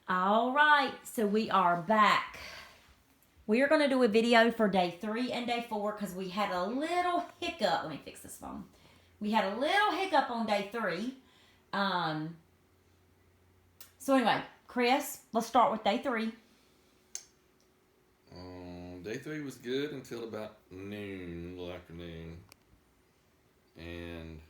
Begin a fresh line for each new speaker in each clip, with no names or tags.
All right, so we are back. We are going to do a video for day 3 and day 4 because we had a little hiccup. Let me fix this phone. We had a little hiccup on day 3. So anyway, Chris, let's start with day 3.
Day 3 was good until about noon, little afternoon, and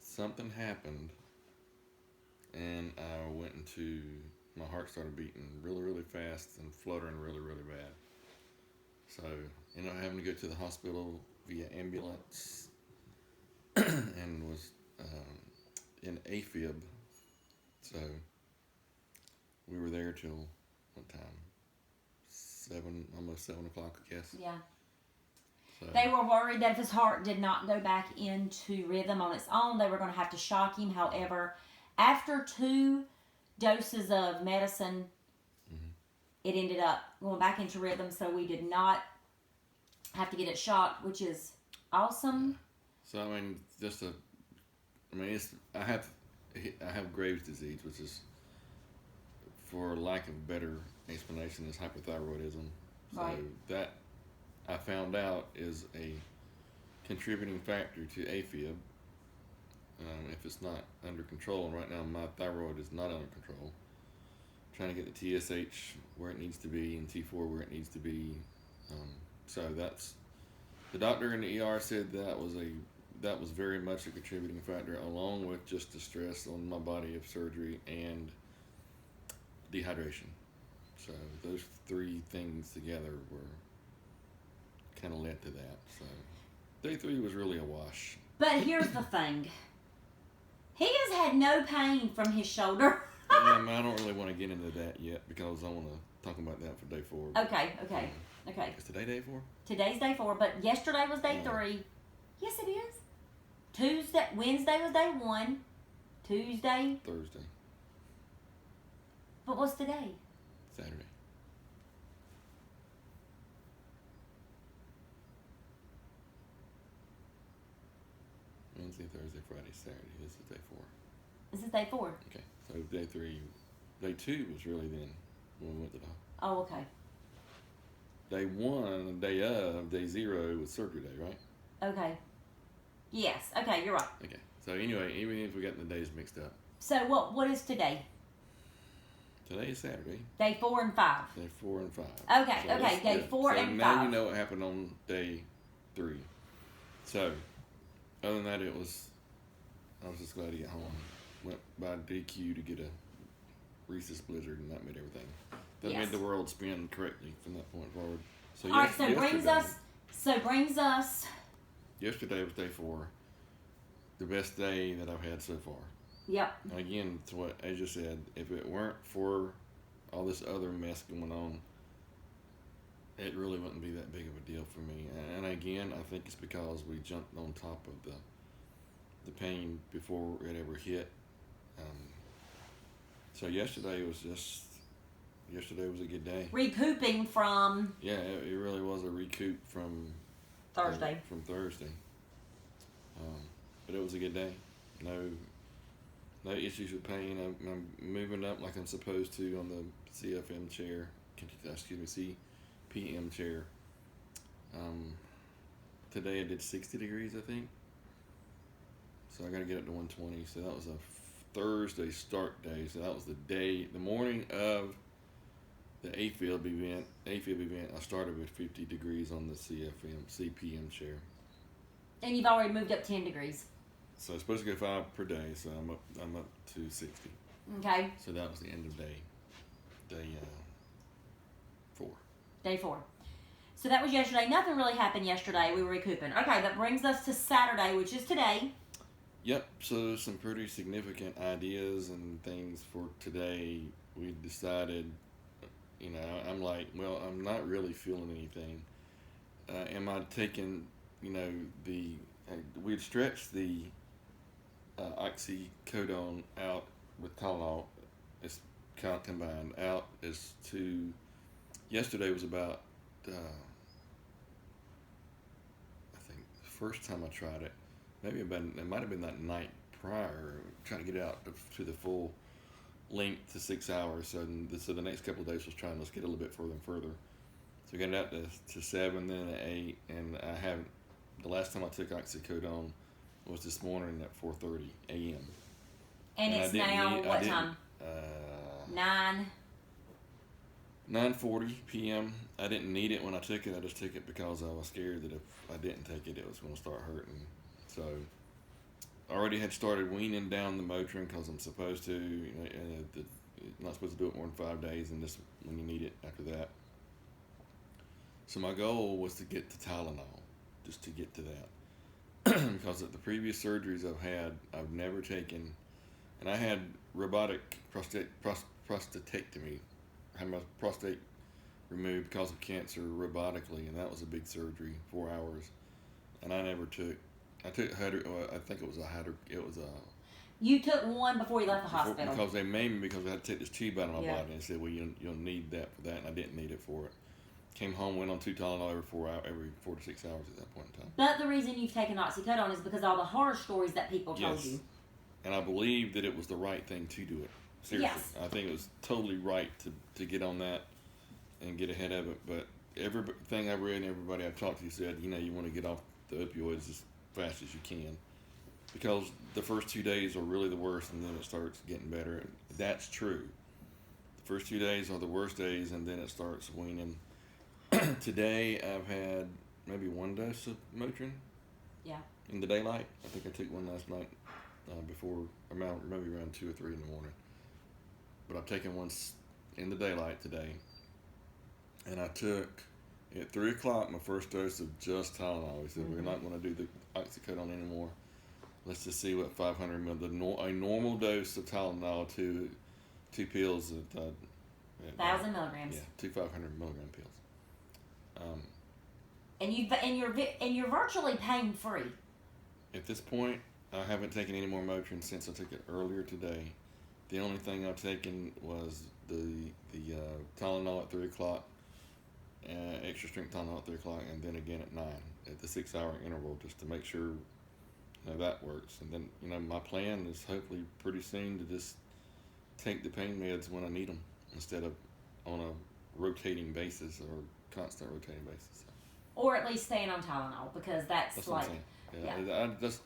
something happened, and I went into, my heart started beating really, really fast and fluttering really, really bad. So, ended up having to go to the hospital via ambulance and was in AFib. So, we were there till what time? Almost 7 o'clock, I guess.
Yeah.
So,
They were worried that if his heart did not go back into rhythm on its own, they were going to have to shock him. However, after 2 doses of medicine, it ended up going back into rhythm, so we did not have to get it shocked, which is awesome.
So I mean, I have Graves' disease, which is, for lack of better explanation, is hypothyroidism. So
Right.
that I found out is a contributing factor to AFib. If it's not under control, and right now my thyroid is not under control. Trying to get the TSH where it needs to be and T4 where it needs to be. So that's, the doctor in the ER said that was very much a contributing factor, along with just the stress on my body of surgery and dehydration. So those 3 things together were kind of led to that. So day 3 was really a wash.
But here's the thing. He has had no pain from his shoulder.
I don't really want to get into that yet because I want to talk about that for day 4.
Okay.
Is today day 4?
Today's day 4, but yesterday was day 3. Yes, it is. Wednesday was day 1. Tuesday.
Thursday.
But what's today?
Saturday. Wednesday, Thursday, Friday, Saturday. This is day 4.
This is day 4.
Okay, so day 3, day 2 was really then when we went to the.
Oh, okay.
Day 1, day 0 was surgery day, right?
Okay. Yes. Okay, you're right.
Okay. So anyway, even if we got the days mixed up,
So what is today?
today is Saturday.
Day 4 and 5.
Day 4 and 5.
Okay.
So
Okay. Day 4
so
and
now
5.
you know what happened on day 3. So, other than that, I was just glad to get home. Went by DQ to get a Reese's Blizzard, and that made everything. That
Yes.
made the world spin correctly from that point forward. So
All right. So brings us.
Yesterday was day 4. The best day that I've had so far.
Yep.
Again, to what Asia said, if it weren't for all this other mess going on, it really wouldn't be that big of a deal for me. And again, I think it's because we jumped on top of the pain before it ever hit. So yesterday was a good day.
Recouping from
Yeah, it really was a recoup from
Thursday.
But it was a good day. No issues with pain. I'm moving up like I'm supposed to on the CFM chair. CPM chair. Today I did 60 degrees, I think. So I got to get up to 120. So that was a Thursday start day. So that was the morning of the AFib event. I started with 50 degrees on the CPM chair.
And you've already moved up 10 degrees.
So it's supposed to go 5 per day. So I'm up to 60.
Okay.
So that was the end of day 4.
Day 4. So that was yesterday. Nothing really happened yesterday. We were recouping. Okay, that brings us to Saturday, which is today.
Yep, so some pretty significant ideas and things for today. We decided, I'm like, well, I'm not really feeling anything. Am I taking, we'd stretched the oxycodone out with Tylenol, it's kind of combined out as to, yesterday was about, I think the first time I tried it, it might have been that night prior, trying to get out to the full linked to 6 hours. So the next couple of days was trying to get a little bit further and further. So got it out to 7, then at 8, and I haven't. The last time I took oxycodone was this morning at 4:30 a.m.
And it's now what time? 9.
9:40 p.m. I didn't need it when I took it. I just took it because I was scared that if I didn't take it, it was going to start hurting. So I already had started weaning down the Motrin because I'm supposed to. You're not supposed to do it more than 5 days, and just when you need it after that. So my goal was to get to Tylenol, just to get to that. Because of the previous surgeries I've had, I've never taken, and I had robotic prostatectomy. I had my prostate removed because of cancer robotically, and that was a big surgery, 4 hours. And I never took. I took I think it was a.
You took one before you left the hospital.
Because they made me because I had to take this tube out of my
Yeah.
body, and they said, well, you'll need that for that, and I didn't need it for it. Came home, went on 2 Tylenol every 4 to 6 hours at that point in time.
But the reason you've taken oxycodone is because all the horror stories that people told you.
And I believe that it was the right thing to do it. Seriously.
Yes.
I think it was totally right to get on that and get ahead of it. But everything I've read and everybody I've talked to said, you want to get off the opioids as fast as you can. Because the first 2 days are really the worst, and then it starts getting better. That's true. The first 2 days are the worst days, and then it starts weaning. Today I've had maybe 1 dose of Motrin.
Yeah.
In the daylight. I think I took one last night before, or maybe around 2 or 3 in the morning. But I've taken one in the daylight today. And I took, at 3 o'clock, my first dose of just Tylenol. We said, we're not going to do the oxycodone anymore. Let's just see what 500 mil, a normal dose of Tylenol, two pills at
1,000 milligrams.
Yeah, 2 500 milligram pills.
And you're virtually pain free.
At this point, I haven't taken any more Motrin since I took it earlier today. The only thing I've taken was the Tylenol at 3 o'clock, extra strength Tylenol at 3 o'clock, and then again at 9 at the 6 hour interval, just to make sure that works. And then my plan is hopefully pretty soon to just take the pain meds when I need them instead of on a rotating basis or constant rotating basis.
Or at least staying on Tylenol, because that's
what
like,
I'm saying.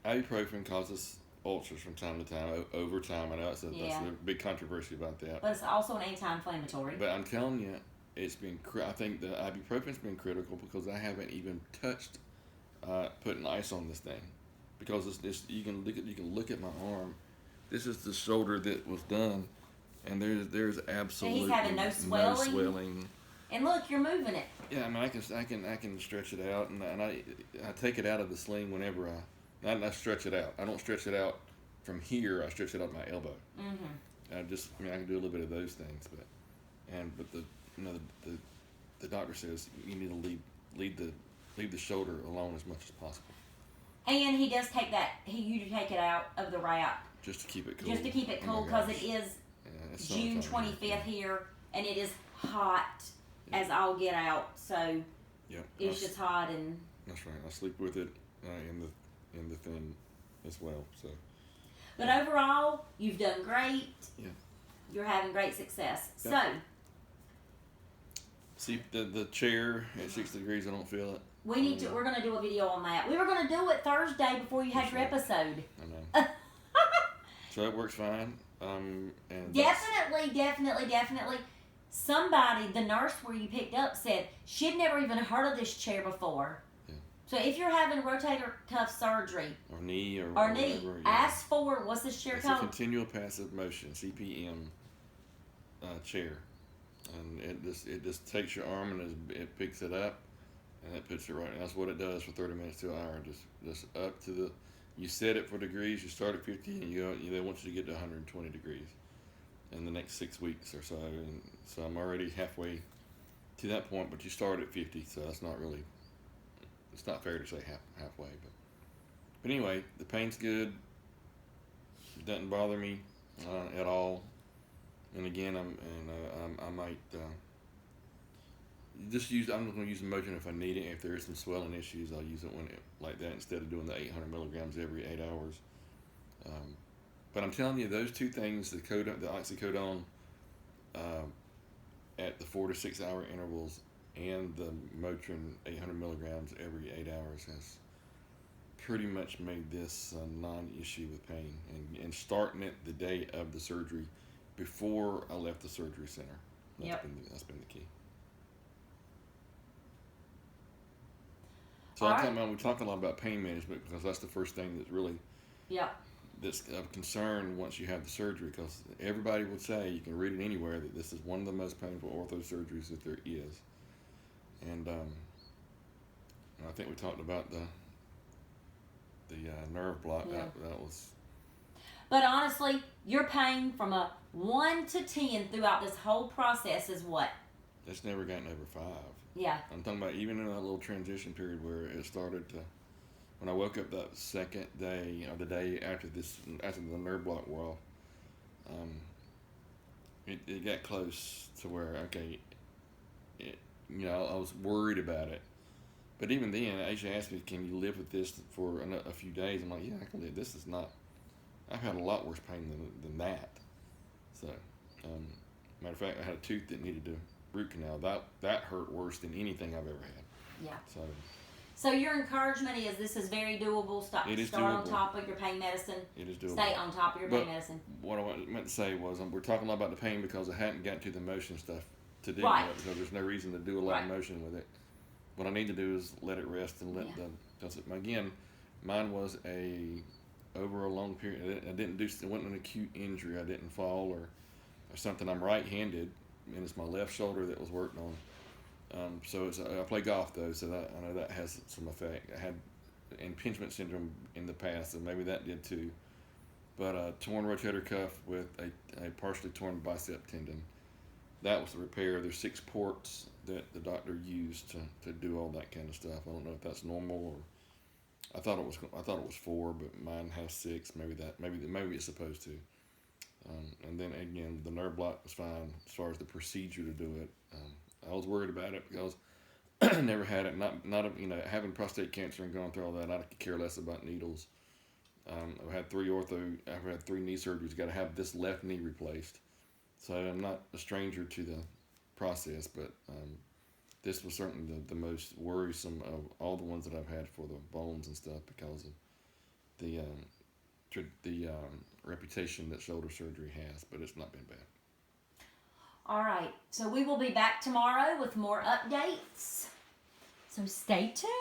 Ibuprofen causes ulcers from time to time, over time. I know that's a big controversy about that.
But it's also an anti-inflammatory.
But I'm telling you, it's been. I think the ibuprofen's been critical because I haven't even touched putting ice on this thing, because it's you can look at my arm. This is the shoulder that was done, and there's absolutely
and he's having no swelling.
No swelling.
And look, you're moving it.
Yeah, I mean, I can stretch it out, and I take it out of the sling whenever I stretch it out. I don't stretch it out from here. I stretch it out my elbow. Mm-hmm. I can do a little bit of those things, but the doctor says you need to leave the shoulder alone as much as possible.
And he does take you take it out of the wrap
just to keep it cool.
Just to keep it cool, because it is June 25th here, and it is hot as all get out. So it's just hot, and
that's right. I sleep with it in the thing as well. So,
but overall, you've done great.
Yeah,
you're having great success.
Yep.
So,
see the chair at 60 degrees. I don't feel it.
We're gonna do a video on that. We were gonna do it Thursday before you had your episode.
I know. So it works fine. And
definitely. Somebody, the nurse where you picked up, said she'd never even heard of this chair before. Yeah. So if you're having rotator cuff surgery
or knee
ask for, what's this chair called?
It's a continual passive motion (CPM) chair, and it just takes your arm and it picks it up, and it puts it right. And that's what it does for 30 minutes to an hour. Just up to the. You set it for degrees. You start at 50, and they want you to get to 120 degrees in the next 6 weeks or so. And so I'm already halfway to that point, but you start at 50, so that's not really. It's not fair to say halfway, but anyway, the pain's good. It doesn't bother me at all. And again, I might just use. I'm going to use the Motrin if I need it. If there is some swelling issues, I'll use it like that instead of doing the 800 milligrams every 8 hours. But I'm telling you, those two things, the oxycodone at the 4 to 6 hour intervals and the Motrin 800 milligrams every 8 hours has pretty much made this a non-issue with pain. And starting it the day of the surgery before I left the surgery center. That's been the key. So we're talking a lot about pain management because that's the first thing that's really that's of concern once you have the surgery, because everybody would say, you can read it anywhere, that this is one of the most painful ortho surgeries that there is. And I think we talked about the nerve block.
Yeah.
That was.
But honestly, your pain from a 1 to 10 throughout this whole process is what?
It's never gotten over 5.
Yeah.
I'm talking about even in that little transition period where it started to, when I woke up that second day, the day after the nerve block wore off, it got close to where, okay, I was worried about it. But even then, Aisha asked me, can you live with this for a few days? I'm like, yeah, I can live. This is not, I've had a lot worse pain than that. So, matter of fact, I had a tooth that needed a root canal. That hurt worse than anything I've ever had.
Yeah. So your encouragement is this is very doable. Start on top of your pain medicine.
It is doable.
Stay on top of your pain medicine.
What I meant to say was, we're talking a lot about the pain because I hadn't gotten to the motion stuff to do
right.
yet, because there's no reason to do a lot of motion with it. What I need to do is let it rest and let again, mine was over a long period. It wasn't an acute injury. I didn't fall or something. I'm right-handed, and it's my left shoulder that was worked on. So I play golf though, so I know that has some effect. I had impingement syndrome in the past, and maybe that did too. But a torn rotator cuff with a partially torn bicep tendon. That was the repair. There's 6 ports that the doctor used to do all that kind of stuff. I don't know if that's normal, or I thought it was 4, but mine has 6. Maybe it's supposed to. And then again, the nerve block was fine as far as the procedure to do it. I was worried about it because I never had it. Not having prostate cancer and going through all that, I could care less about needles. I've had 3 knee surgeries. Got to have this left knee replaced. So I'm not a stranger to the process, but this was certainly the most worrisome of all the ones that I've had for the bones and stuff, because of the reputation that shoulder surgery has. But it's not been bad.
All right, so we will be back tomorrow with more updates. So stay tuned.